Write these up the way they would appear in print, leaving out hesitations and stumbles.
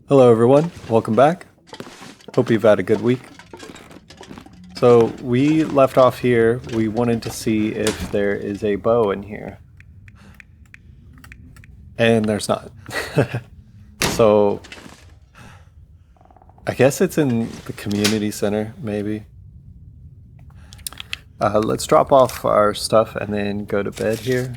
Hello everyone, welcome back. Hope you've had a good week. So we left off here. We wanted to see if there is a bow in here. And there's not. So I guess it's in the community center, maybe. Let's drop off our stuff and then go to bed here.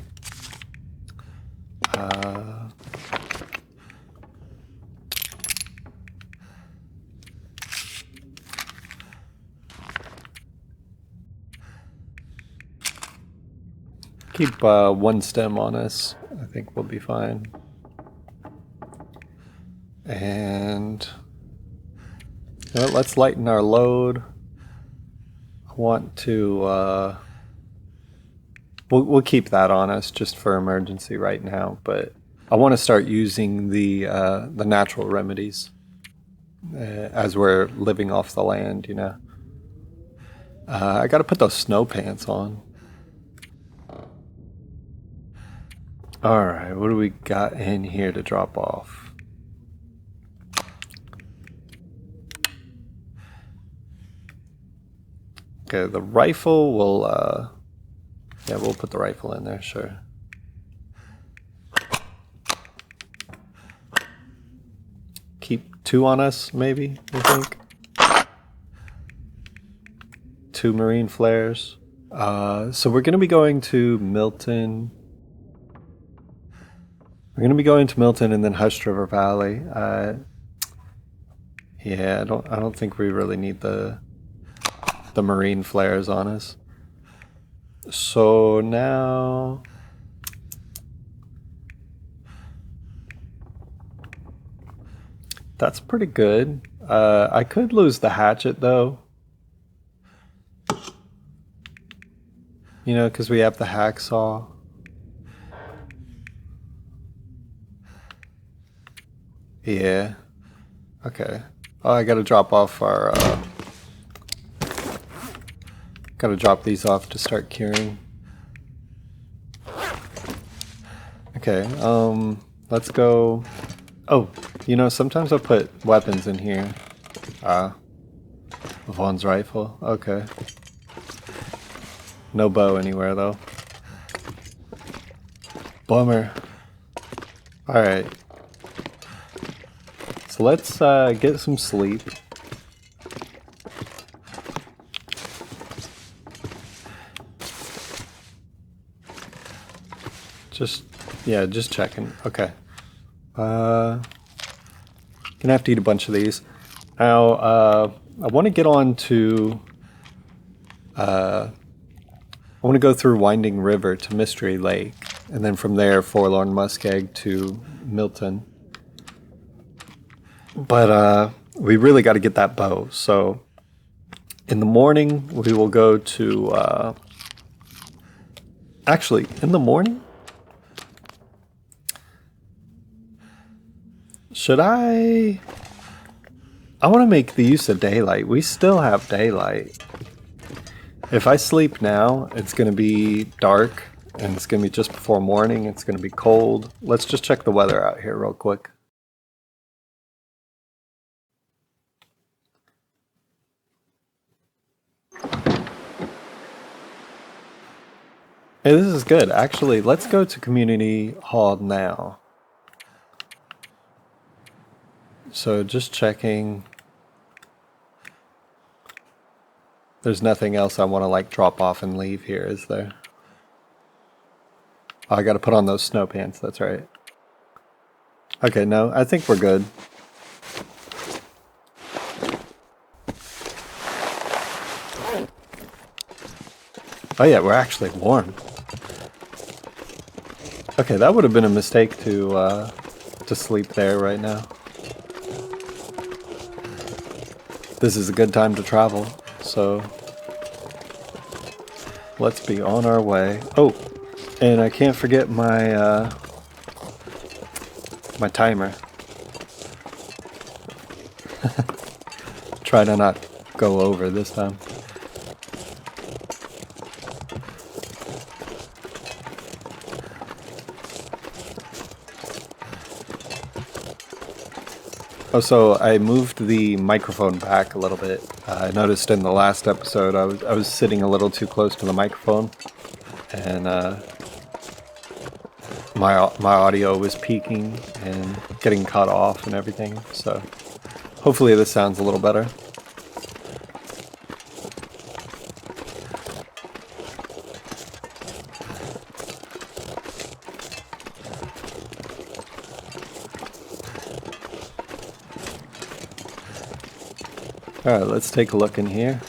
Keep one stem on us. I think we'll be fine. And you know, let's lighten our load. I want to we'll keep that on us just for emergency right now, but I want to start using the natural remedies as we're living off the land, you know. I got to put those snow pants on. Alright, what do we got in here to drop off? Okay, the rifle will, yeah, we'll put the rifle in there, sure. Keep 2 on us, maybe, I think. 2 marine flares. So we're going to be going to Milton. We're going to be going to Milton and then Hushed River Valley. Yeah, I don't think we really need the marine flares on us. So now that's pretty good. I could lose the hatchet though. You know, because we have the hacksaw. Yeah. Okay. Oh, I gotta drop off our, gotta drop these off to start curing. Okay, let's go. Oh, you know, sometimes I put weapons in here. Vaughn's rifle. Okay. No bow anywhere, though. Bummer. Alright. So let's get some sleep. Just checking. Okay. Gonna have to eat a bunch of these. Now, I want to get on to... I want to go through Winding River to Mystery Lake, and then from there, Forlorn Muskeg to Milton. But we really got to get that bow. So in the morning, we will go to... actually, in the morning? Should I want to make the use of daylight. We still have daylight. If I sleep now, it's going to be dark, and it's going to be just before morning. It's going to be cold. Let's just check the weather out here real quick. Hey, this is good. Actually, let's go to Community Hall now. So just checking. There's nothing else I want to like drop off and leave here, is there? Oh, I got to put on those snow pants. That's right. Okay, no, I think we're good. Oh yeah, we're actually warm. Okay, that would have been a mistake to sleep there right now. This is a good time to travel, so let's be on our way. Oh, and I can't forget my my timer. Try to not go over this time. Oh, so I moved the microphone back a little bit. I noticed in the last episode I was sitting a little too close to the microphone, and my audio was peaking and getting cut off and everything. So hopefully this sounds a little better. Alright, let's take a look in here.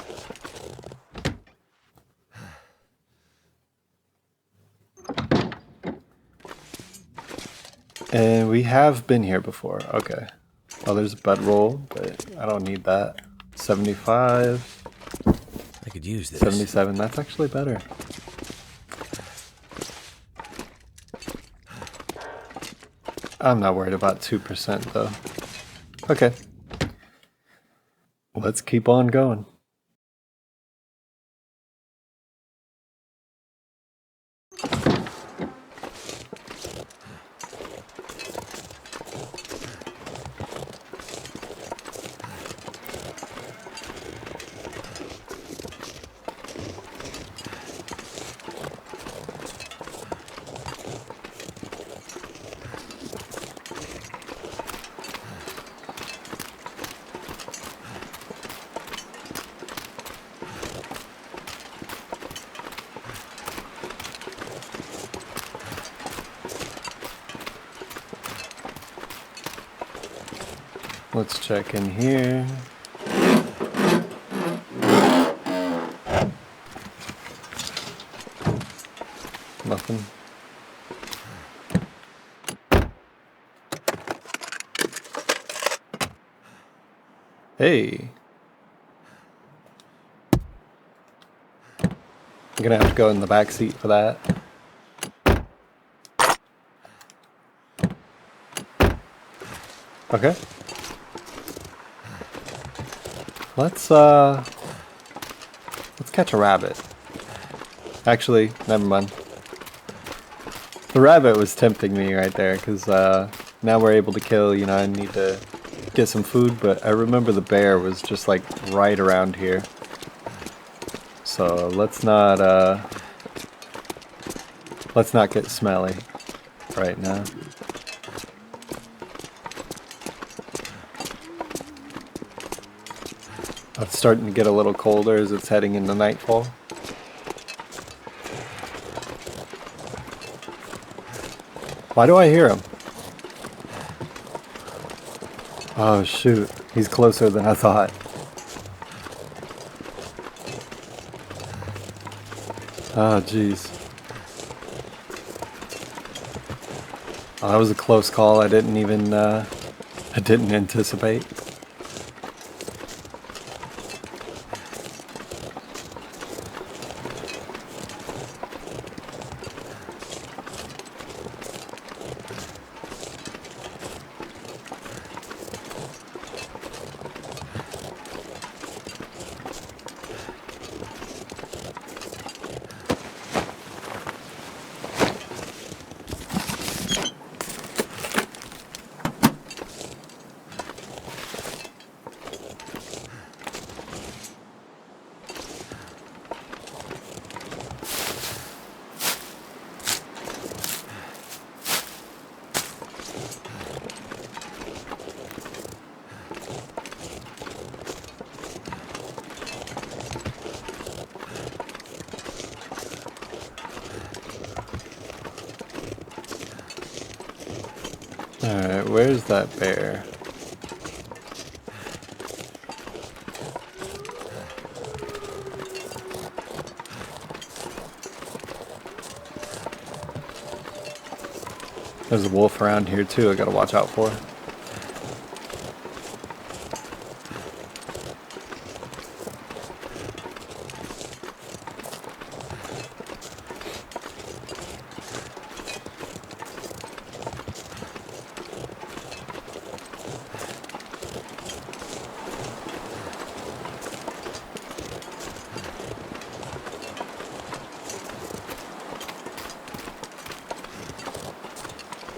And we have been here before. Okay. Oh, there's a bedroll, but I don't need that. 75. I could use this. 77. That's actually better. I'm not worried about 2% though. Okay. Let's keep on going. Let's check in here. Nothing. Hey. I'm gonna have to go in the back seat for that. Okay. Let's catch a rabbit. Actually, never mind. The rabbit was tempting me right there, because now we're able to kill, you know, I need to get some food, but I remember the bear was just like right around here. So let's not get smelly right now. It's starting to get a little colder as it's heading into nightfall. Why do I hear him? Oh shoot, he's closer than I thought. Oh jeez. Oh, that was a close call. I didn't even I didn't anticipate. Alright, where's that bear? There's a wolf around here too, I gotta watch out for.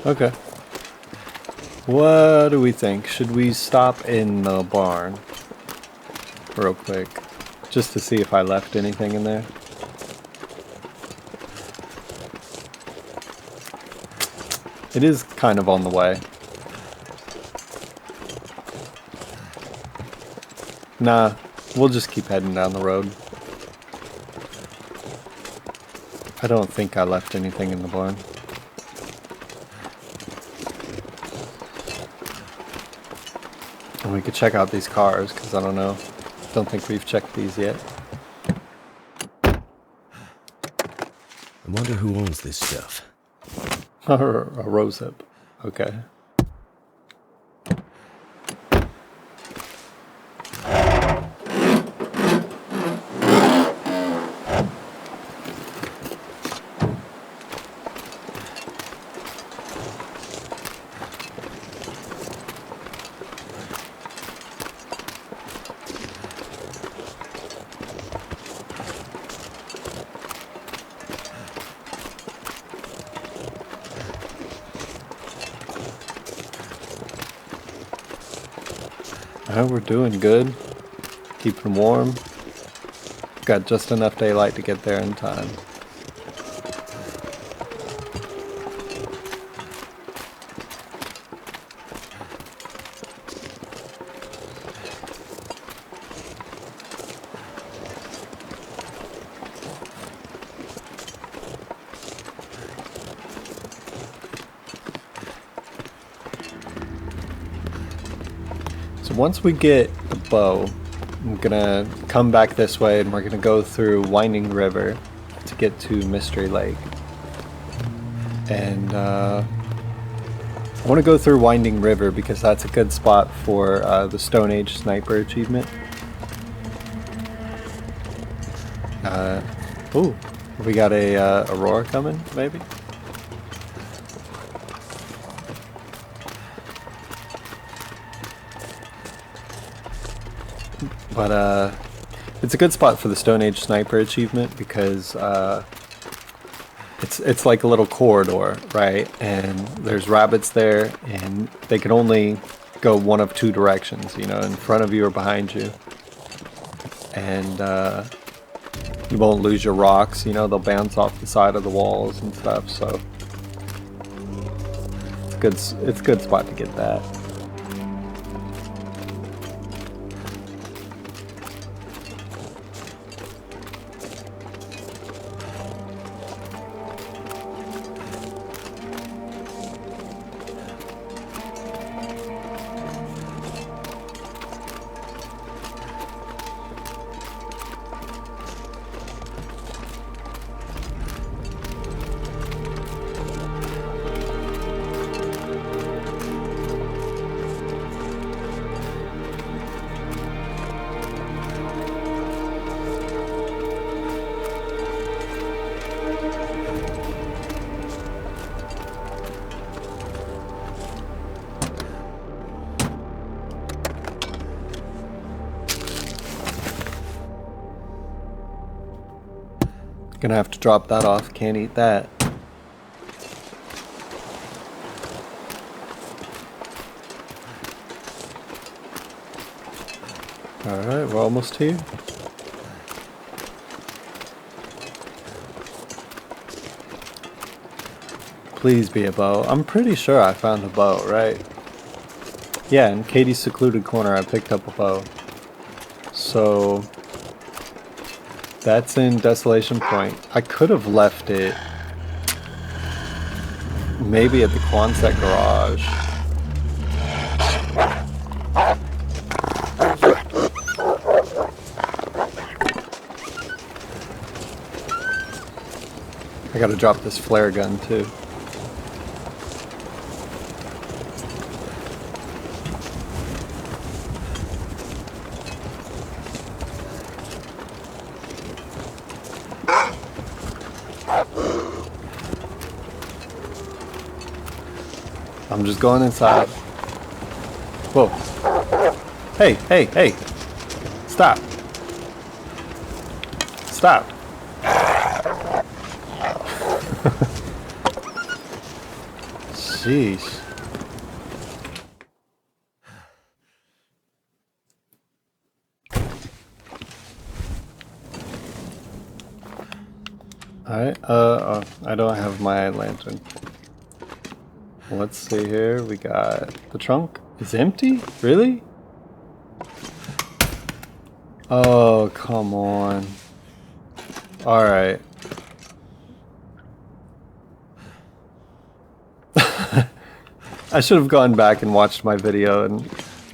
Okay. What do we think? Should we stop in the barn real quick just to see if I left anything in there? It is kind of on the way. Nah, we'll just keep heading down the road. I don't think I left anything in the barn. And we could check out these cars, because I don't know. Don't think we've checked these yet. I wonder who owns this stuff. A rosehip. Okay. Alright, we're doing good. Keeping warm. Got just enough daylight to get there in time. So once we get the bow, I'm gonna come back this way and we're gonna go through Winding River to get to Mystery Lake. And I want to go through Winding River because that's a good spot for the Stone Age Sniper achievement. Ooh, we got a Aurora coming, maybe? But it's a good spot for the Stone Age Sniper achievement because it's like a little corridor, right? And there's rabbits there, and they can only go one of two directions, you know, in front of you or behind you. And you won't lose your rocks, you know, they'll bounce off the side of the walls and stuff, so it's a good spot to get that. Gonna have to drop that off, can't eat that. Alright, we're almost here. Please be a bow. I'm pretty sure I found a bow, right? Yeah, in Katie's secluded corner I picked up a bow. So that's in Desolation Point. I could have left it maybe at the Quonset garage. I gotta drop this flare gun too. I'm just going inside. Whoa. Hey, hey, hey. Stop. Stop. Jeez. Alright, I don't have my lantern. Let's see here. We got the trunk. It's empty? Really? Oh, come on. Alright. I should have gone back and watched my video and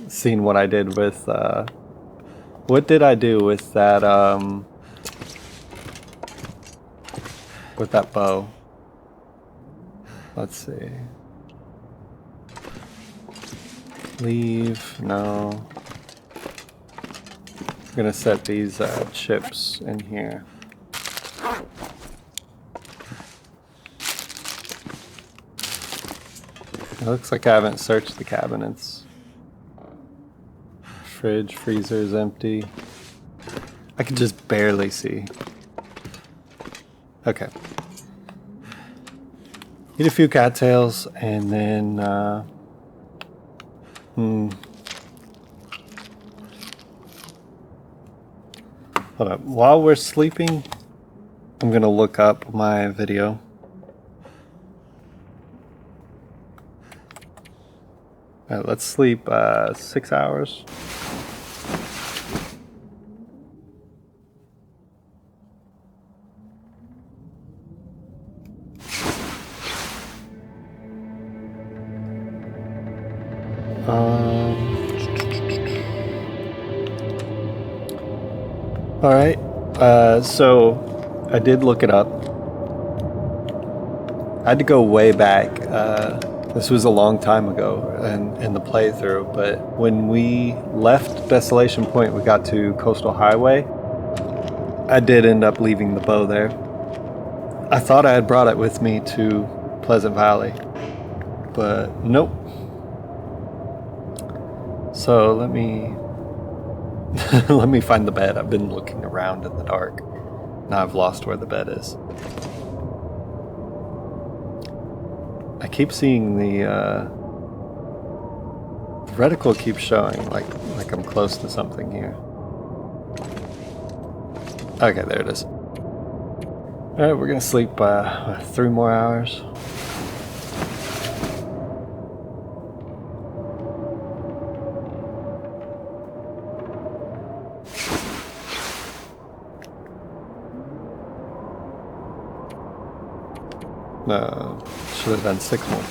seen what I did with, what did I do with that bow? Let's see. Leave, no. I'm gonna set these chips in here. It looks like I haven't searched the cabinets. Fridge, freezer is empty. I can just barely see. Okay. Eat a few cattails and then hold up. While we're sleeping, I'm gonna look up my video. Alright, let's sleep 6 hours. Alright, so I did look it up. I had to go way back. This was a long time ago in the playthrough, but when we left Desolation Point, we got to Coastal Highway. I did end up leaving the bow there. I thought I had brought it with me to Pleasant Valley, but nope. So let me let me find the bed. I've been looking around in the dark. Now I've lost where the bed is. I keep seeing the reticle keeps showing like I'm close to something here. Okay, there it is. Alright, we're gonna sleep 3 more hours. No, should have done 6 more.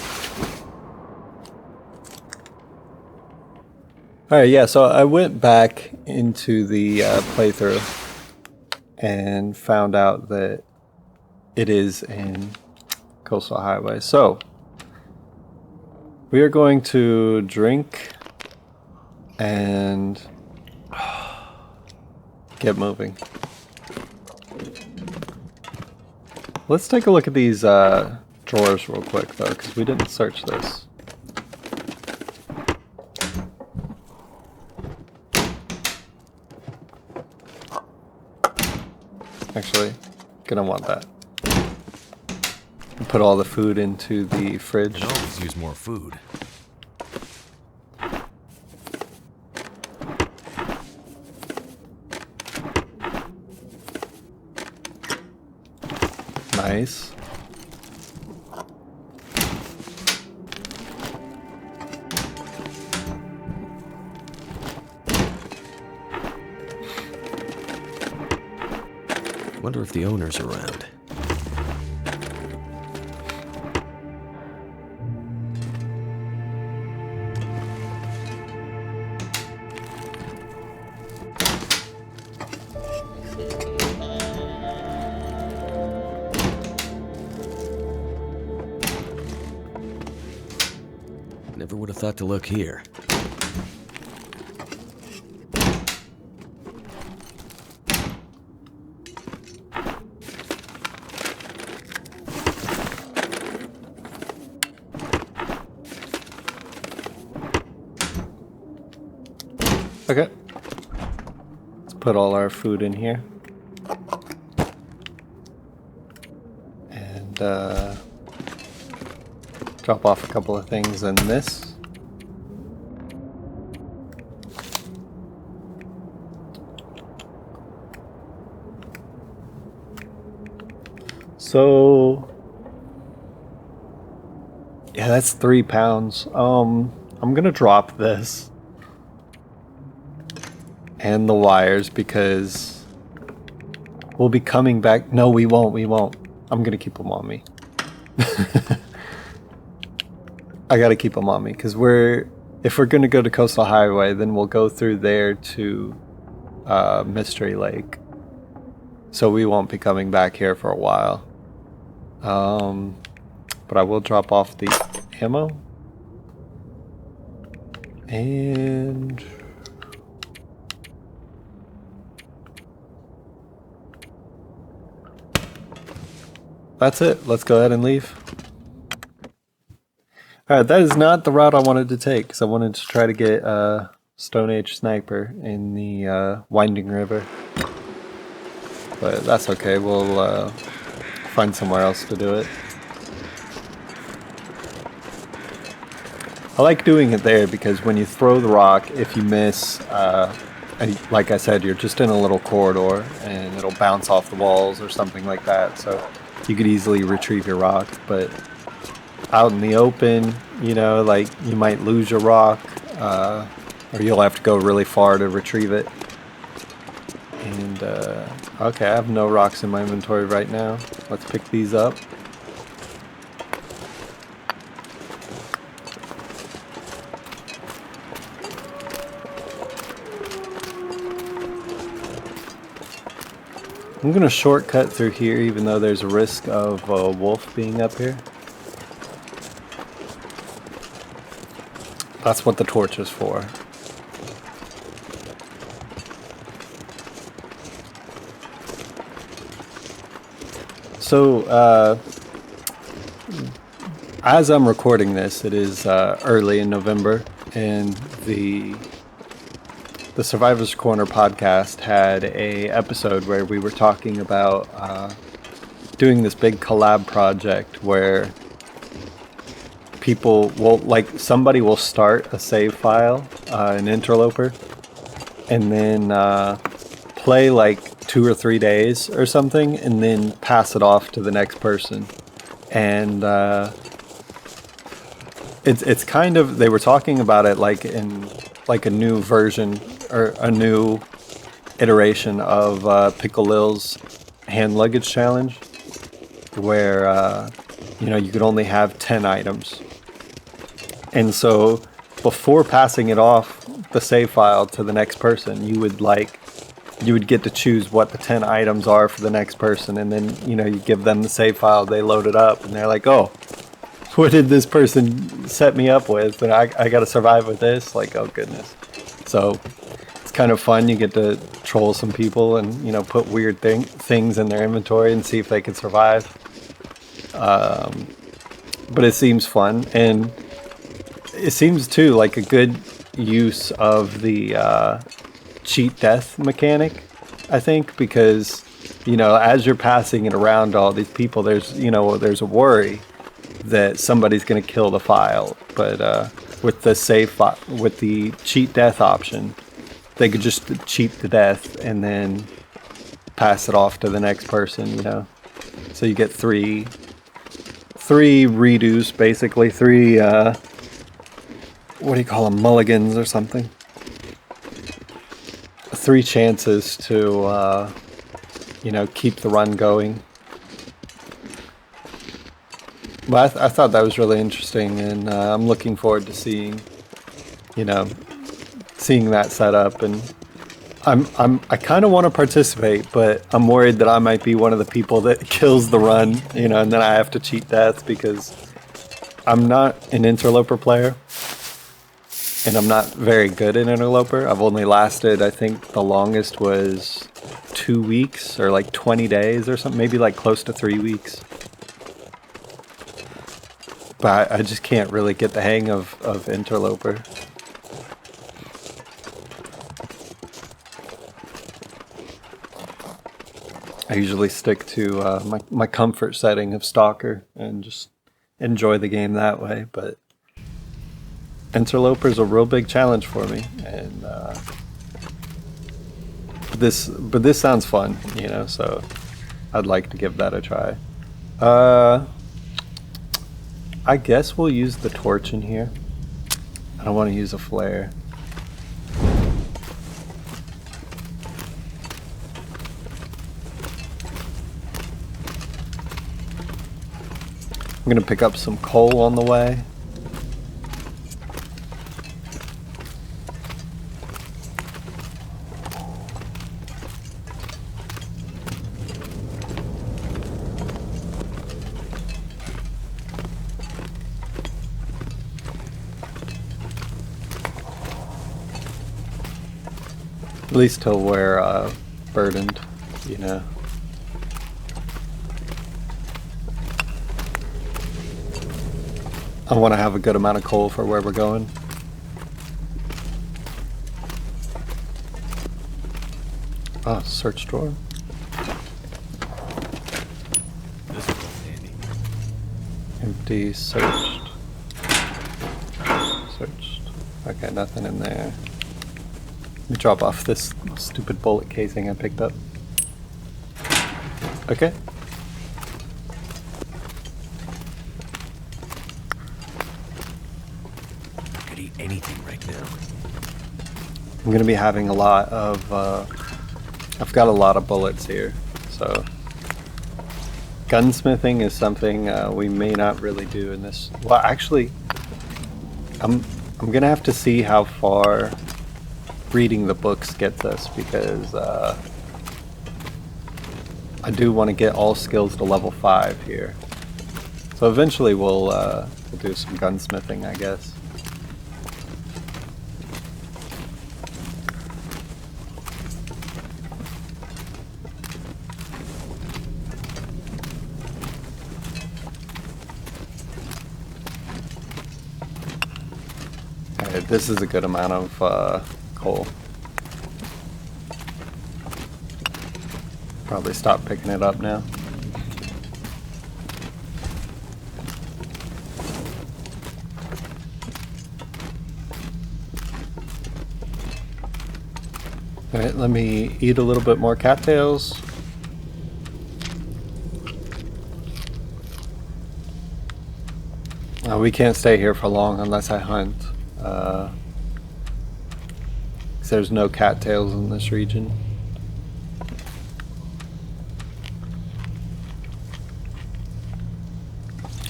Alright, yeah, so I went back into the playthrough and found out that it is in Coastal Highway. So, we are going to drink and get moving. Let's take a look at these drawers real quick, though, because we didn't search this. Actually, gonna want that. Put all the food into the fridge. Can always use more food. Nice. Wonder if the owner's around. Never would have thought to look here. Okay. Let's put all our food in here. And drop off a couple of things in this. So yeah, that's 3 pounds. I'm gonna drop this and the wires because we'll be coming back. No, we won't. I'm gonna keep them on me. I gotta keep them on me because if we're gonna go to Coastal Highway, then we'll go through there to Mystery Lake. So we won't be coming back here for a while. But I will drop off the ammo. And that's it. Let's go ahead and leave. Alright, that is not the route I wanted to take, because I wanted to try to get Stone Age Sniper in the Winding River. But that's okay, we'll find somewhere else to do it. I like doing it there because when you throw the rock, if you miss, like I said, you're just in a little corridor and it'll bounce off the walls or something like that, so you could easily retrieve your rock. But out in the open, you know, like you might lose your rock, or you'll have to go really far to retrieve it. And okay, I have no rocks in my inventory right now. Let's pick these up. I'm gonna shortcut through here even though there's a risk of a wolf being up here. That's what the torch is for. So, as I'm recording this, it is early in November, and the Survivor's Corner podcast had a episode where we were talking about doing this big collab project where people will, like, somebody will start a save file, an interloper, and then play like 2 or 3 days or something, and then pass it off to the next person. And it's kind of, they were talking about it like in like a new version or a new iteration of Pickle Lil's hand luggage challenge, where you know, you could only have 10 items. And so before passing it off the save file to the next person, you would get to choose what the 10 items are for the next person, and then, you know, you give them the save file, they load it up, and they're like, oh, what did this person set me up with? And I got to survive with this? Like, oh goodness. So it's kind of fun. You get to troll some people and, you know, put weird things in their inventory and see if they can survive. But it seems fun, and it seems too like a good use of the cheat death mechanic, I think, because, you know, as you're passing it around to all these people, there's a worry that somebody's going to kill the file. But with the cheat death option, they could just cheat to death and then pass it off to the next person, you know. So you get three redos, basically, 3 what do you call them, mulligans or something. 3 chances to, you know, keep the run going. But I thought that was really interesting, and I'm looking forward to seeing that setup. And I kind of want to participate, but I'm worried that I might be one of the people that kills the run, you know, and then I have to cheat death because I'm not an interloper player. And I'm not very good at interloper. I've only lasted, I think the longest was 2 weeks or like 20 days or something, maybe like close to 3 weeks. But I just can't really get the hang of interloper. I usually stick to my comfort setting of Stalker and just enjoy the game that way, but Interloper is a real big challenge for me, and this sounds fun, you know, so I'd like to give that a try. I guess we'll use the torch in here. I don't want to use a flare. I'm gonna pick up some coal on the way. At least till we're burdened, you know. I want to have a good amount of coal for where we're going. Oh, search drawer. This will come handy. Empty, searched. Searched. Okay, nothing in there. Let me drop off this stupid bullet casing I picked up. Okay. I could eat anything right now. I'm gonna be having a lot of, I've got a lot of bullets here, so. Gunsmithing is something we may not really do in this. Well, actually, I'm gonna have to see how far reading the books gets us, because I do want to get all skills to level 5 here. So eventually we'll do some gunsmithing, I guess. Okay, this is a good amount of coal. Probably stop picking it up now. Alright, let me eat a little bit more cattails. We can't stay here for long unless I hunt. 'Cause there's no cattails in this region.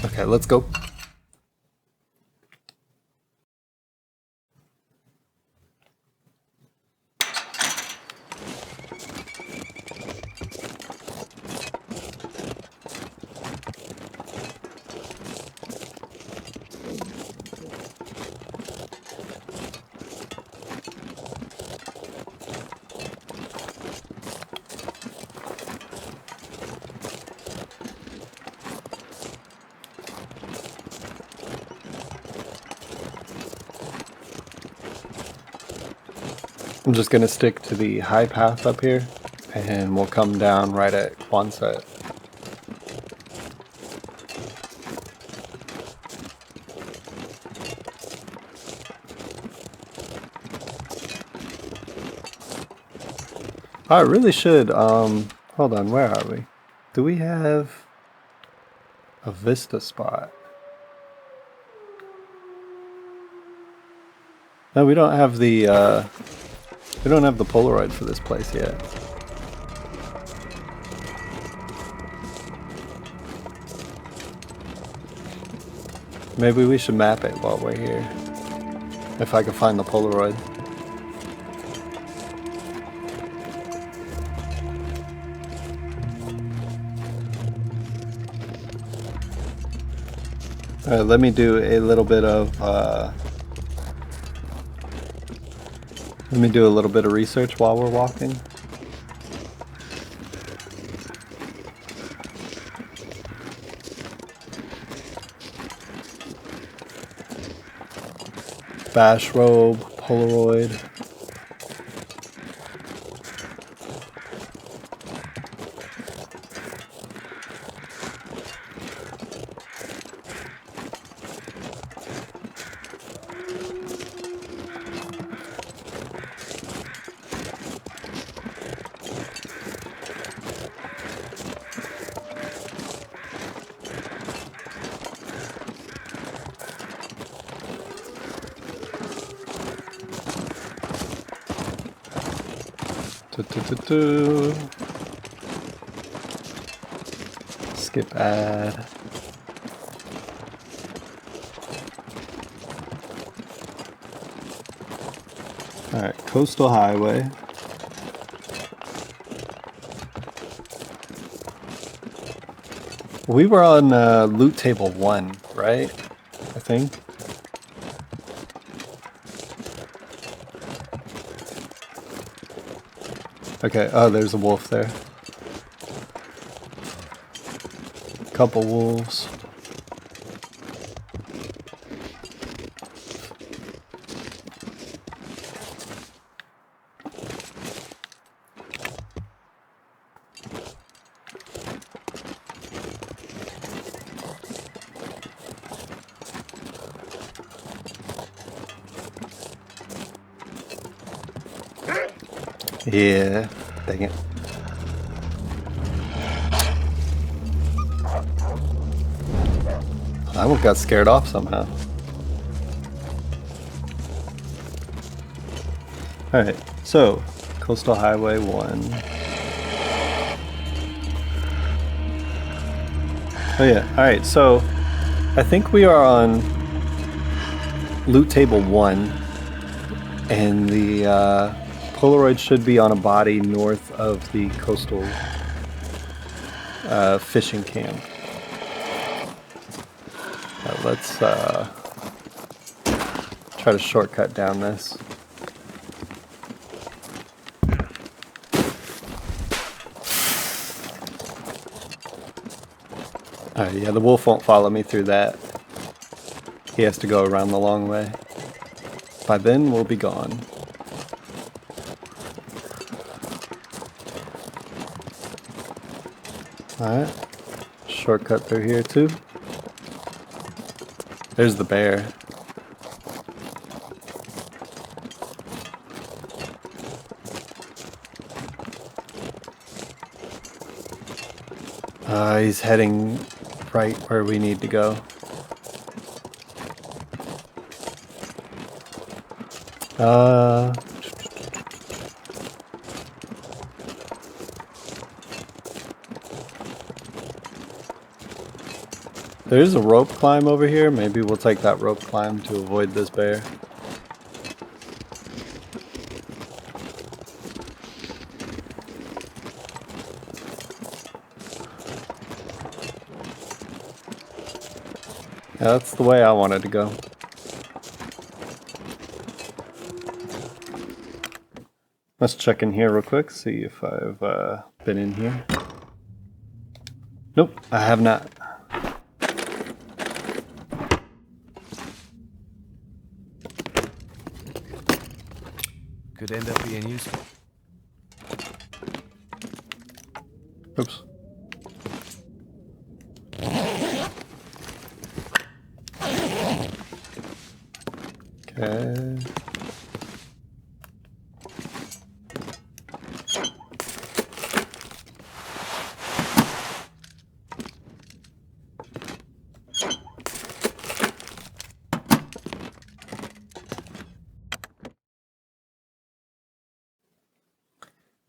Okay, let's go. I'm just gonna stick to the high path up here, and we'll come down right at Quonset. I really should, hold on, where are we? Do we have a Vista spot? No, we don't have the Polaroid for this place yet. Maybe we should map it while we're here. If I can find the Polaroid. Alright, let me do a little bit of research while we're walking. Bashrobe, Polaroid. Skip ad. Alright, coastal highway. We were on loot table 1, right? I think. Okay, oh, there's a wolf there. Couple wolves. Yeah, dang it. I almost got scared off somehow. Alright, so Coastal Highway 1. Oh yeah, alright, so I think we are on loot table 1, and the Polaroid should be on a body north of the coastal fishing camp. Let's try to shortcut down this. Alright, yeah, the wolf won't follow me through that. He has to go around the long way. By then, we'll be gone. Alright, shortcut through here too. There's the bear. He's heading right where we need to go. There's a rope climb over here. Maybe we'll take that rope climb to avoid this bear. Yeah, that's the way I wanted to go. Let's check in here real quick, see if I've been in here. Nope, I have not. Could end up being useful. Oops. Okay.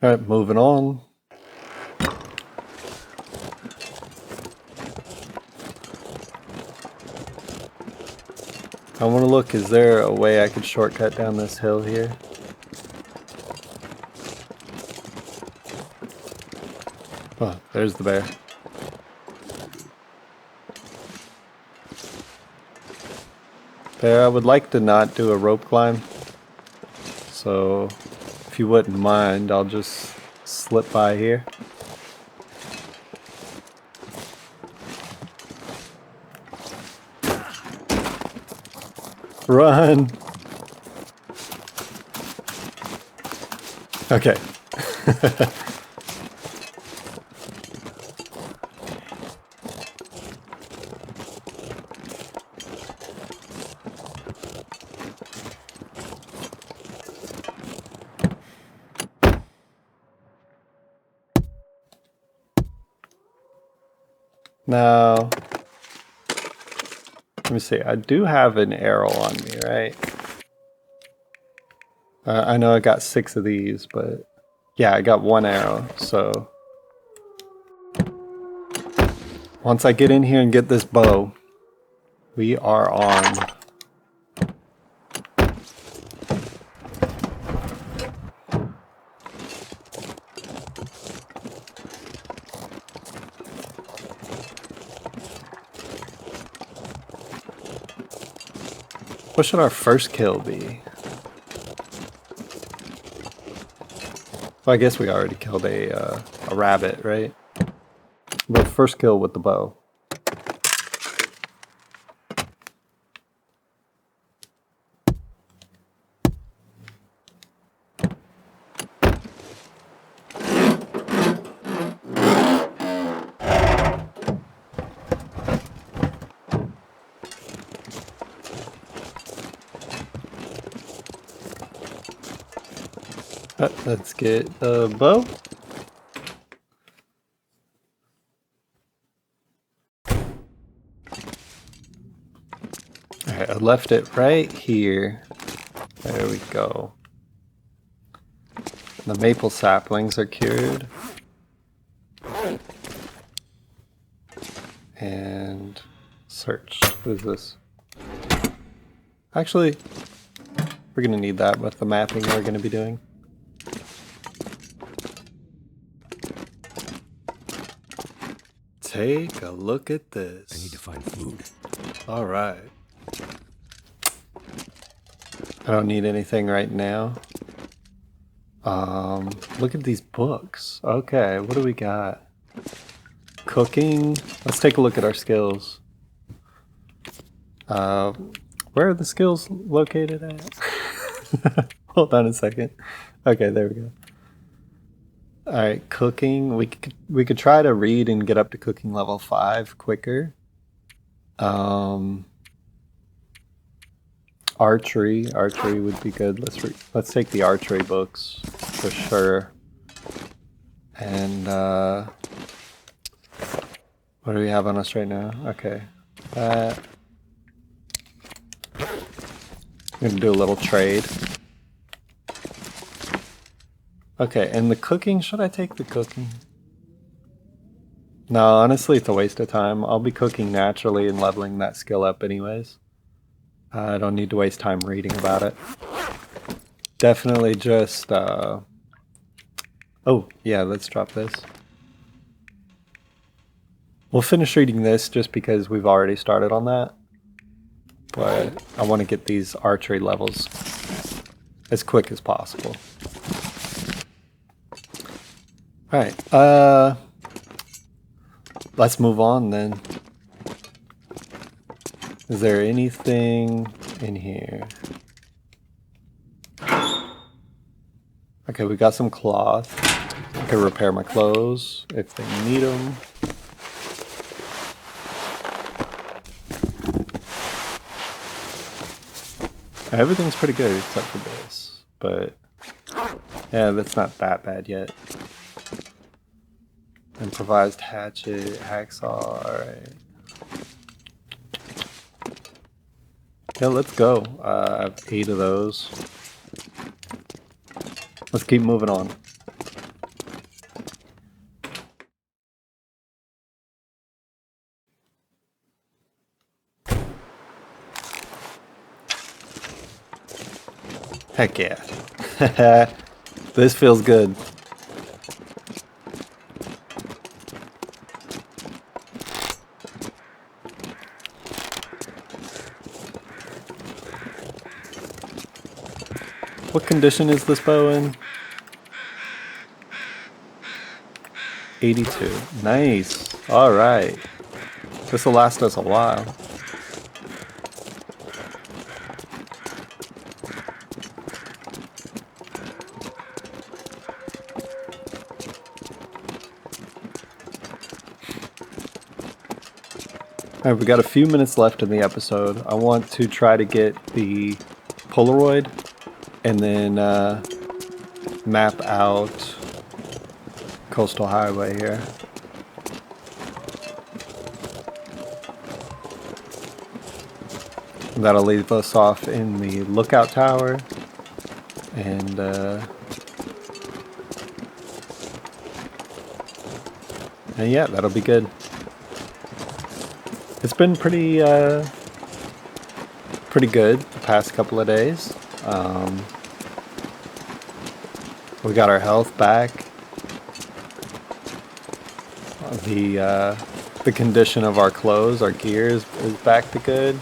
All right, moving on. I want to look, is there a way I could shortcut down this hill here? Oh, there's the bear. Bear, I would like to not do a rope climb. So, if you wouldn't mind, I'll just slip by here. Run! Okay. Now, let me see. I do have an arrow on me, right? I know I got 6 of these, but Yeah, I got one arrow, so once I get in here and get this bow, we are on. What should our first kill be? Well, I guess we already killed a rabbit, right? But first kill with the bow. Let's get the bow. Alright, I left it right here. There we go. The maple saplings are cured. And search. What is this? Actually, we're going to need that with the mapping we're going to be doing. Take a look at this. I need to find food. All right. I don't need anything right now. Look at these books. Okay, what do we got? Cooking. Let's take a look at our skills. Where are the skills located at? Hold on a second. Okay, there we go. All right, cooking. We could try to read and get up to cooking level 5 quicker. Archery would be good. Let's take the archery books for sure. And what do we have on us right now? Okay, I'm gonna do a little trade. Okay, and the cooking, should I take the cooking? No, honestly, it's a waste of time. I'll be cooking naturally and leveling that skill up anyways. I don't need to waste time reading about it. Definitely just, oh, yeah, let's drop this. We'll finish reading this just because we've already started on that. But I want to get these archery levels as quick as possible. Alright, let's move on then. Is there anything in here? Okay, we got some cloth. I can repair my clothes if they need them. Everything's pretty good except for this, but yeah, that's not that bad yet. Improvised hatchet, hacksaw, alright. Yeah, let's go. I have 8 of those. Let's keep moving on. Heck yeah. This feels good. What condition is this bow in? 82. Nice. Alright. This will last us a while. Alright, we got a few minutes left in the episode. I want to try to get the Polaroid and then map out Coastal Highway here. That'll leave us off in the lookout tower, and And yeah, that'll be good. It's been pretty good the past couple of days. We got our health back. The condition of our clothes, our gear is back to good.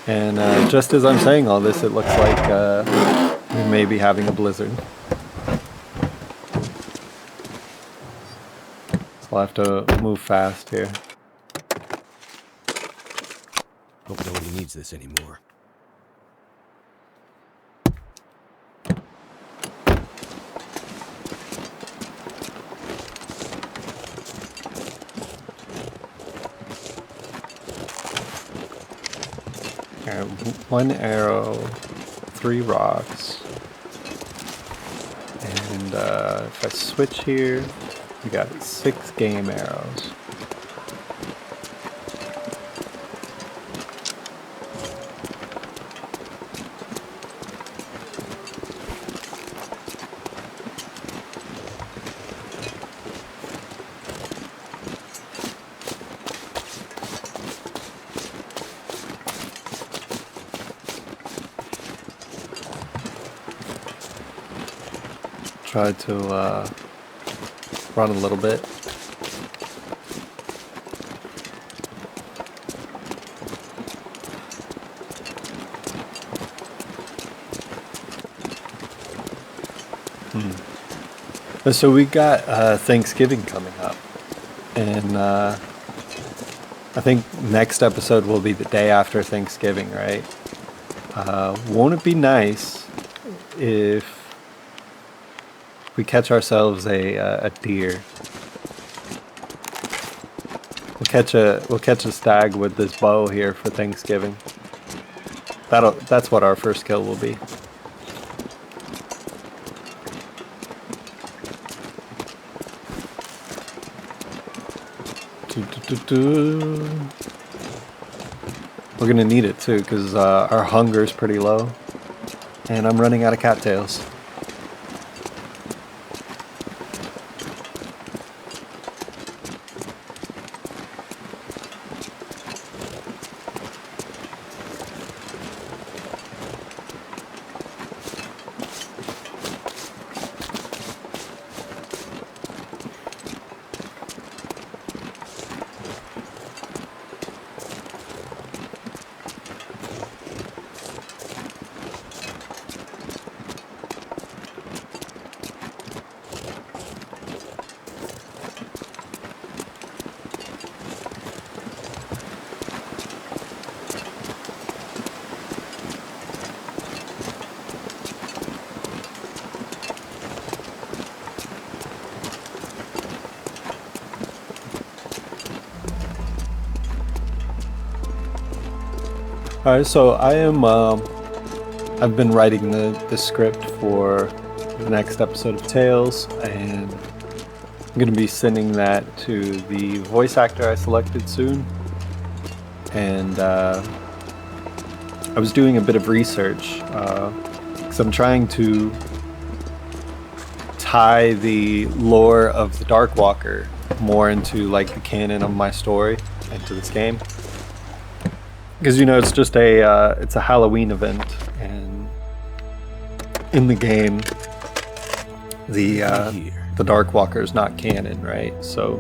And just as I'm saying all this, it looks like we may be having a blizzard. So I'll have to move fast here. Hope nobody needs this anymore. Alright, 1 arrow, 3 rocks. And if I switch here, we got 6 game arrows. Try to run a little bit. So we got Thanksgiving coming up, and I think next episode will be the day after Thanksgiving, right? Won't it be nice if we catch ourselves a deer? We'll catch a stag with this bow here for Thanksgiving. That's what our first kill will be. We're gonna need it too, because our hunger's pretty low, and I'm running out of cattails. Alright, so I've been writing the script for the next episode of Tales, and I'm going to be sending that to the voice actor I selected soon. And I was doing a bit of research, because I'm trying to tie the lore of the Darkwalker more into like the canon of my story into this game. Because, you know, it's just it's a Halloween event, and in the game, the Darkwalker is not canon, right? So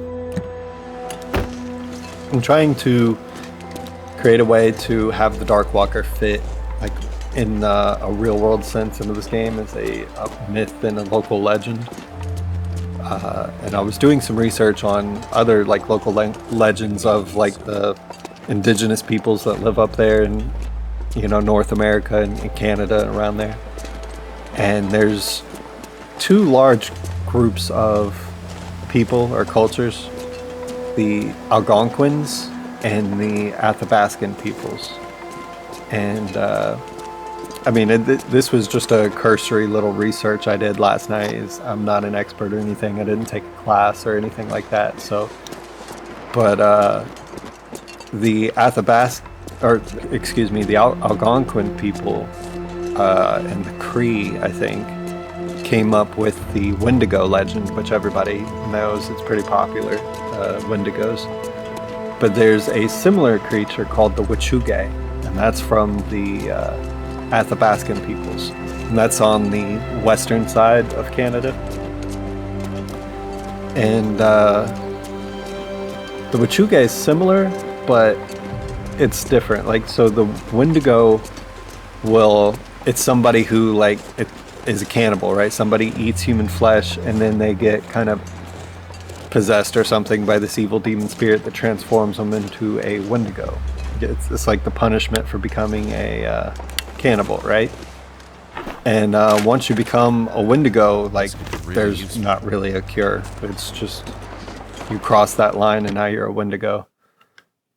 I'm trying to create a way to have the Darkwalker fit, like, in a real-world sense into this game as a myth and a local legend. And I was doing some research on other, like, local legends of, like, the indigenous peoples that live up there in, you know, North America and Canada and around there. And there's 2 large groups of people or cultures, the Algonquins and the Athabascan peoples. And I mean, this was just a cursory little research I did last night. I'm not an expert or anything. I didn't take a class or anything like that. So, but the the Algonquin people and the Cree, I think, came up with the Wendigo legend, which everybody knows. It's pretty popular, Wendigos. But there's a similar creature called the Witchuge, and that's from the Athabascan peoples. And that's on the western side of Canada. And the Witchuge is similar, but it's different. Like, so the Wendigo it's somebody who, like, it is a cannibal, right? Somebody eats human flesh, and then they get kind of possessed or something by this evil demon spirit that transforms them into a Wendigo. It's like the punishment for becoming a cannibal, right? And once you become a Wendigo, like, there's not really a cure. It's just you cross that line and now you're a Wendigo.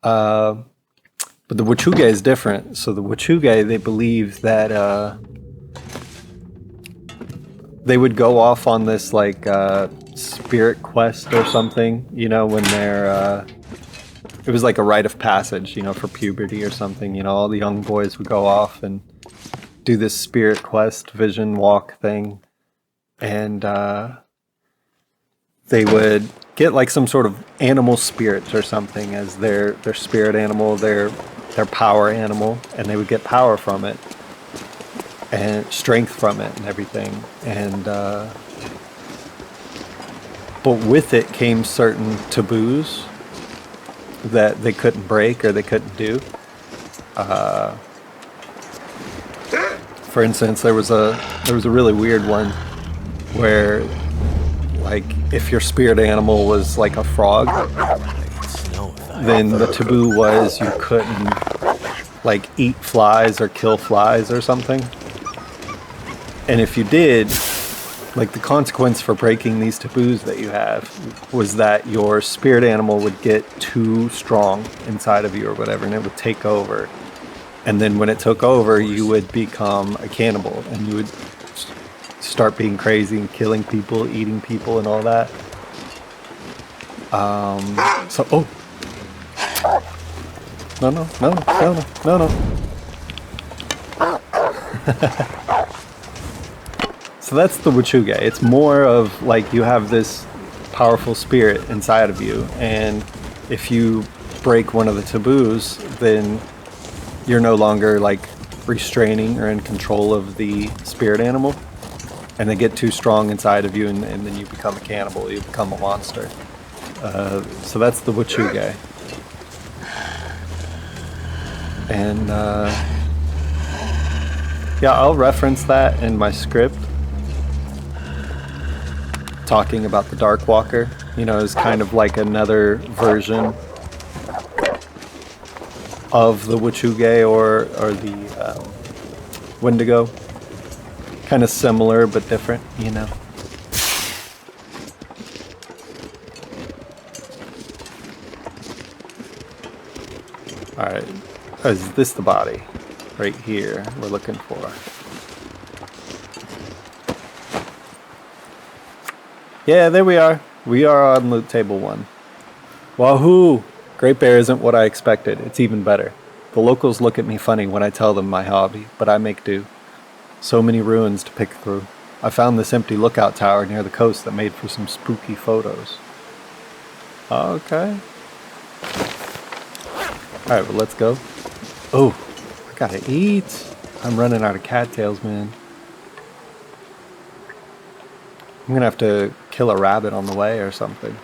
But the Witchuge is different. So the Witchuge, they believe that they would go off on this, like, spirit quest or something, you know, when they're it was like a rite of passage, you know, for puberty or something. You know, all the young boys would go off and do this spirit quest, vision walk thing, and they would get like some sort of animal spirit or something as their spirit animal, their power animal, and they would get power from it and strength from it and everything. And but with it came certain taboos that they couldn't break or they couldn't do. For instance, there was a really weird one where, like, if your spirit animal was like a frog, then the taboo was you couldn't, like, eat flies or kill flies or something. And if you did, like, the consequence for breaking these taboos that you have was that your spirit animal would get too strong inside of you or whatever, and it would take over. And then when it took over, you would become a cannibal, and you would start being crazy and killing people, eating people, and all that. Oh. No. So that's the Witchuge. It's more of like you have this powerful spirit inside of you, and if you break one of the taboos, then you're no longer, like, restraining or in control of the spirit animal, and they get too strong inside of you, and then you become a cannibal, you become a monster. So that's the Witchuge. And yeah, I'll reference that in my script, talking about the Darkwalker, you know, as kind of like another version of the Witchuge or the Wendigo. Kind of similar but different, you know. Alright, is this the body? Right here, we're looking for. Yeah, there we are. We are on loot table 1. Wahoo! Great Bear isn't what I expected. It's even better. The locals look at me funny when I tell them my hobby, but I make do. So many ruins to pick through. I found this empty lookout tower near the coast that made for some spooky photos. Okay. Alright, well, let's go. Oh, I gotta eat. I'm running out of cattails, man. I'm gonna have to kill a rabbit on the way or something.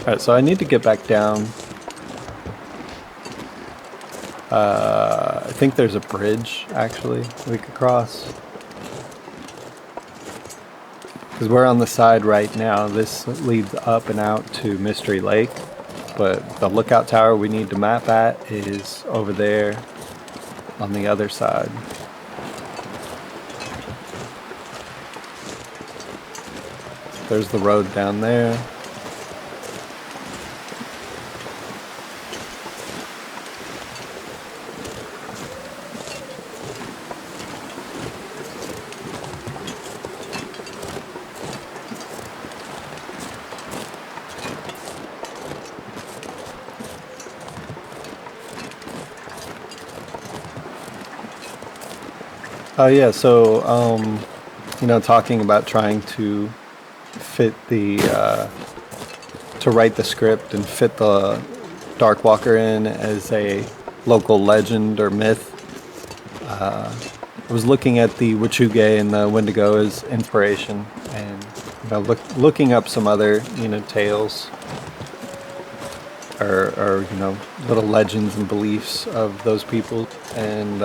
Alright, so I need to get back down. I think there's a bridge, actually, we could cross. Because we're on the side right now. This leads up and out to Mystery Lake. But the lookout tower we need to map at is over there on the other side. There's the road down there. Oh yeah, so you know, talking about trying to fit the to write the script and fit the Darkwalker in as a local legend or myth. I was looking at the Wachuge and the Wendigo as inspiration, and you know, looking up some other, you know, tales or you know, little legends and beliefs of those people, and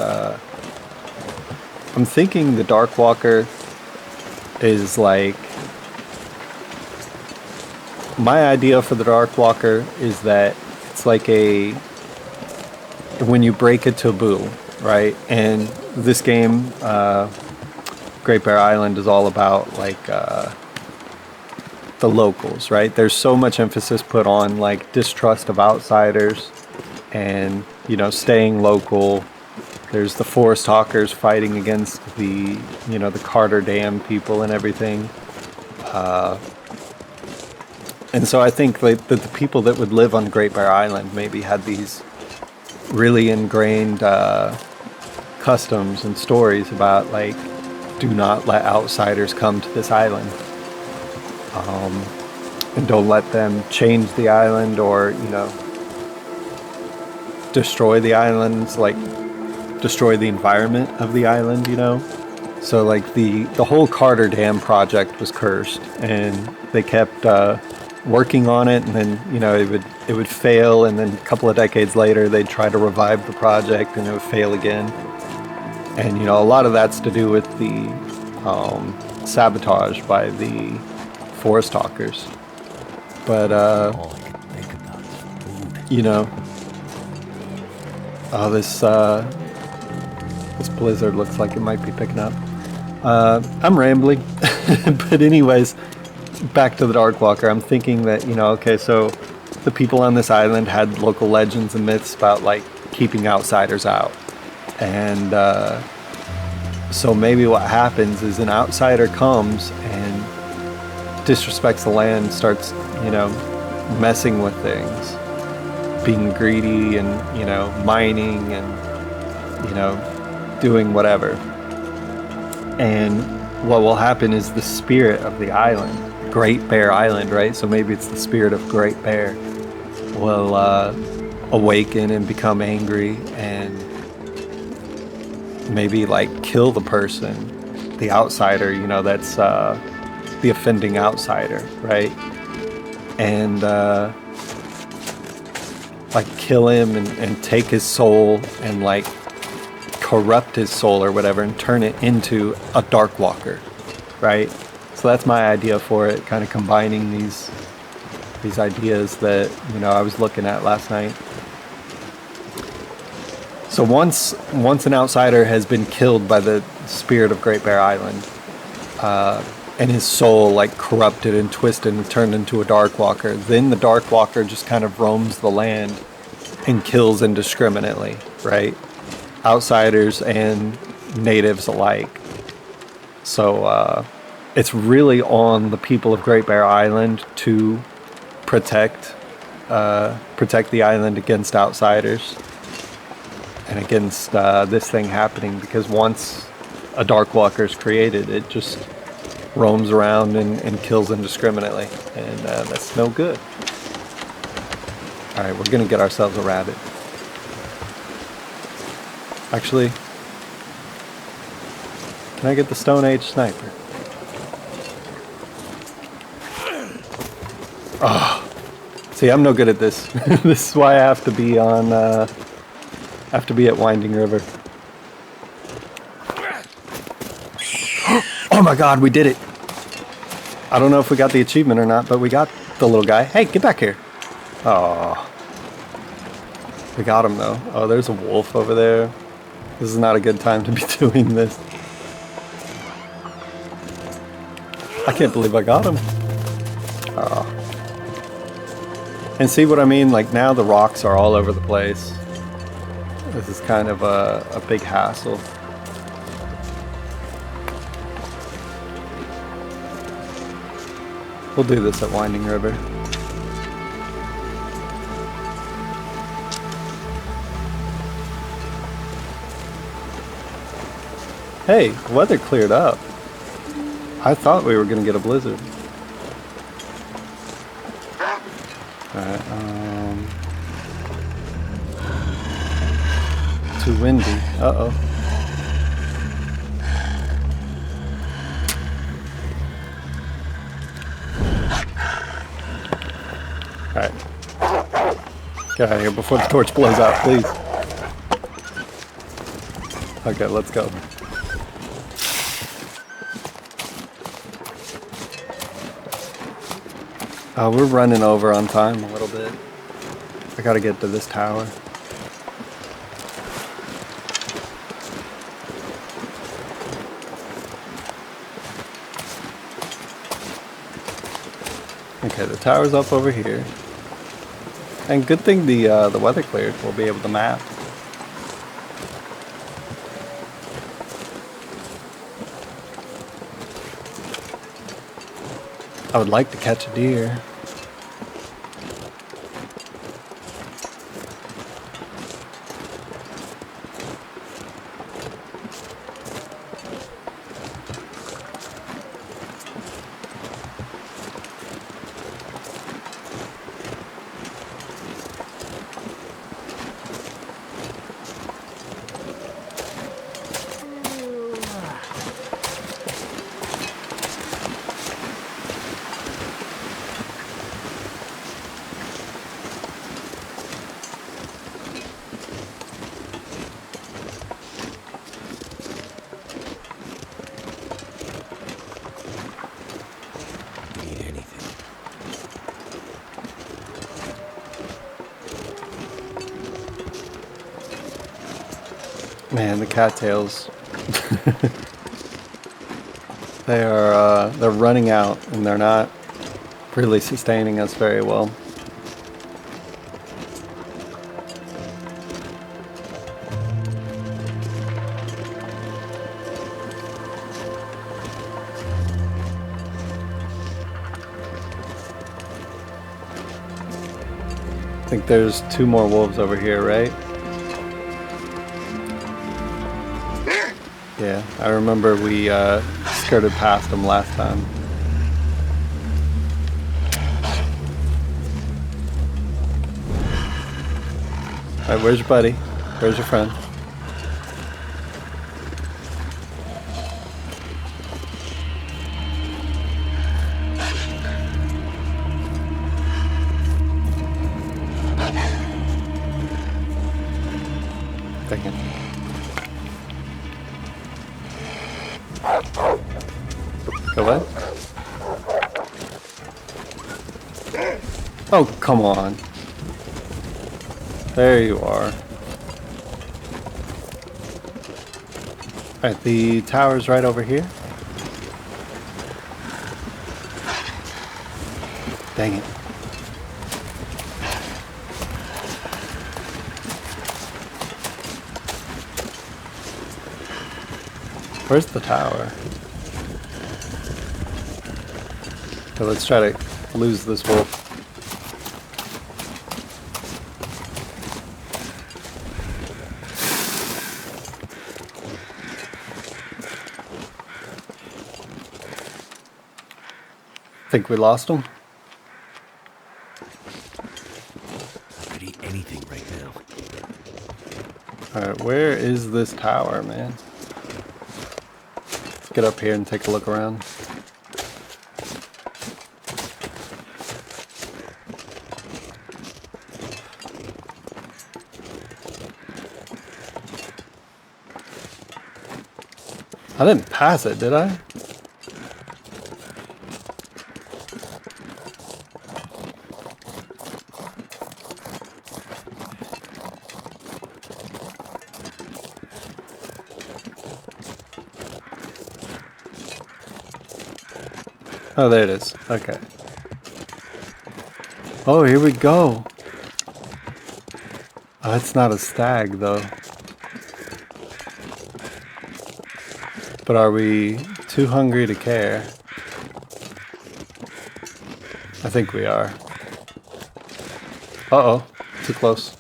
I'm thinking the Darkwalker is like, my idea for the Darkwalker is that it's like a, when you break a taboo, right? And this game, Great Bear Island, is all about like the locals, right? There's so much emphasis put on like distrust of outsiders and, you know, staying local. There's the forest hawkers fighting against the, you know, the Carter Dam people and everything. And so I think like, that the people that would live on Great Bear Island maybe had these really ingrained customs and stories about like, do not let outsiders come to this island. And don't let them change the island or, you know, destroy the islands, like destroy the environment of the island, you know. So like the whole Carter Dam project was cursed, and they kept working on it, and then, you know, it would fail, and then a couple of decades later they'd try to revive the project and it would fail again. And you know, a lot of that's to do with the sabotage by the forest hawkers. But All I can think about is food. you know, oh, this blizzard looks like it might be picking up. I'm rambling, but anyways, back to the Darkwalker. I'm thinking that, you know, okay, so the people on this island had local legends and myths about like keeping outsiders out, and so maybe what happens is an outsider comes and disrespects the land, starts, you know, messing with things, being greedy and, you know, mining and, you know, doing whatever. And what will happen is the spirit of the island, Great Bear Island, right? So maybe it's the spirit of Great Bear will awaken and become angry and maybe like kill the person, the outsider, you know, that's the offending outsider, right? And like kill him and take his soul and like corrupt his soul or whatever and turn it into a Darkwalker, right? So that's my idea for it, kind of combining these ideas that, you know, I was looking at last night. So once an outsider has been killed by the spirit of Great Bear Island, and his soul like corrupted and twisted and turned into a Darkwalker, then the Darkwalker just kind of roams the land and kills indiscriminately, right? Outsiders and natives alike. So it's really on the people of Great Bear Island to protect the island against outsiders and against this thing happening, because once a Darkwalker is created, it just roams around and kills indiscriminately, and that's no good. Alright, we're gonna get ourselves a rabbit. Actually, can I get the Stone Age sniper? Oh, see, I'm no good at this. This is why I have to be on, have to be at Winding River. Oh my god, we did it! I don't know if we got the achievement or not, but we got the little guy. Hey, get back here! Oh, we got him though. Oh, there's a wolf over there. This is not a good time to be doing this. I can't believe I got him. Oh. And see what I mean? Like now the rocks are all over the place. This is kind of a big hassle. We'll do this at Winding River. Hey, the weather cleared up. I thought we were gonna get a blizzard. Alright, too windy. Uh-oh. Alright. Get out of here before the torch blows out, please. Okay, let's go. We're running over on time a little bit. I gotta get to this tower. Okay, the tower's up over here. And good thing the weather cleared. We'll be able to map. I would like to catch a deer. Man, the cattails. They're running out and they're not really sustaining us very well. I think there's 2 more wolves over here, right? Yeah, I remember we skirted past them last time. Alright, where's your buddy? Where's your friend? Dang it. Go what? Oh, come on. There you are. Alright, the tower's right over here. Dang it. Where's the tower? Okay, let's try to lose this wolf. Think we lost him? I'd eat anything right now. Alright, where is this tower, man? Let's get up here and take a look around. I didn't pass it, did I? Oh, there it is. Okay. Oh, here we go. Oh, it's not a stag, though. But are we too hungry to care? I think we are. Uh-oh. Too close.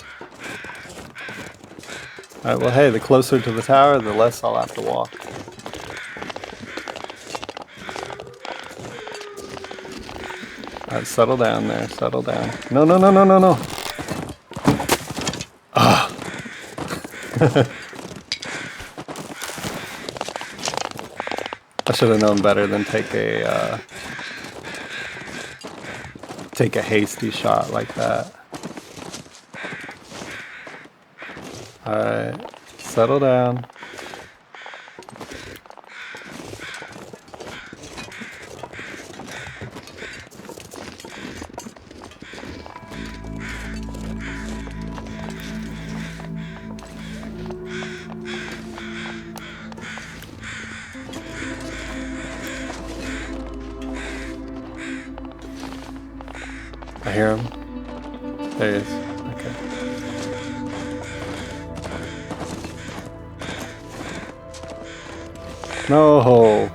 Alright, well, hey, the closer to the tower, the less I'll have to walk. Alright, settle down there. Settle down. No, no, no, no, no, no. Ah. I should have known better than take a hasty shot like that. Alright, settle down. I hear him. There he is. Okay. No!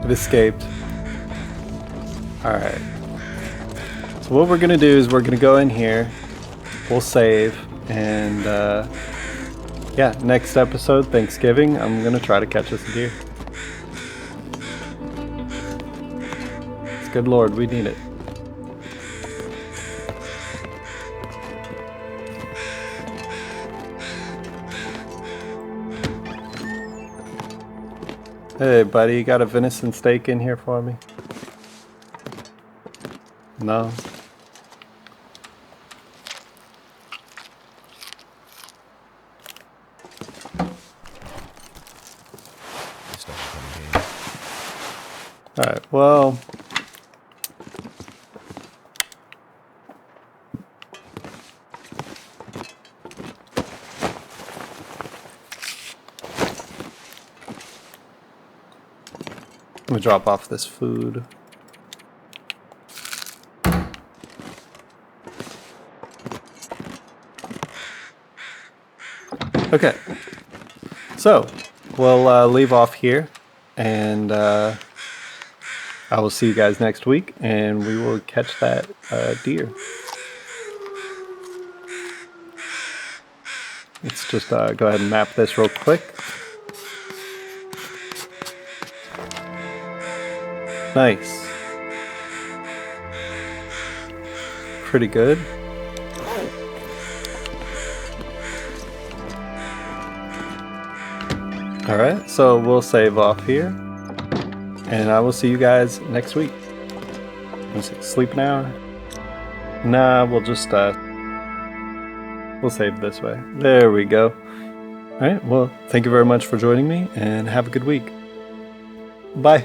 It escaped. Alright. So what we're gonna do is we're gonna go in here, we'll save, and yeah, next episode, Thanksgiving, I'm gonna try to catch us a deer. Good Lord, we need it. Hey buddy, you got a venison steak in here for me? No? Alright, well... I'm gonna drop off this food. Okay, so we'll leave off here, and I will see you guys next week, and we will catch that deer. Let's just go ahead and map this real quick. Nice. Pretty good. Alright, so we'll save off here. And I will see you guys next week. Sleep an hour? Nah, we'll just we'll save this way. There we go. Alright, well, thank you very much for joining me, and have a good week. Bye.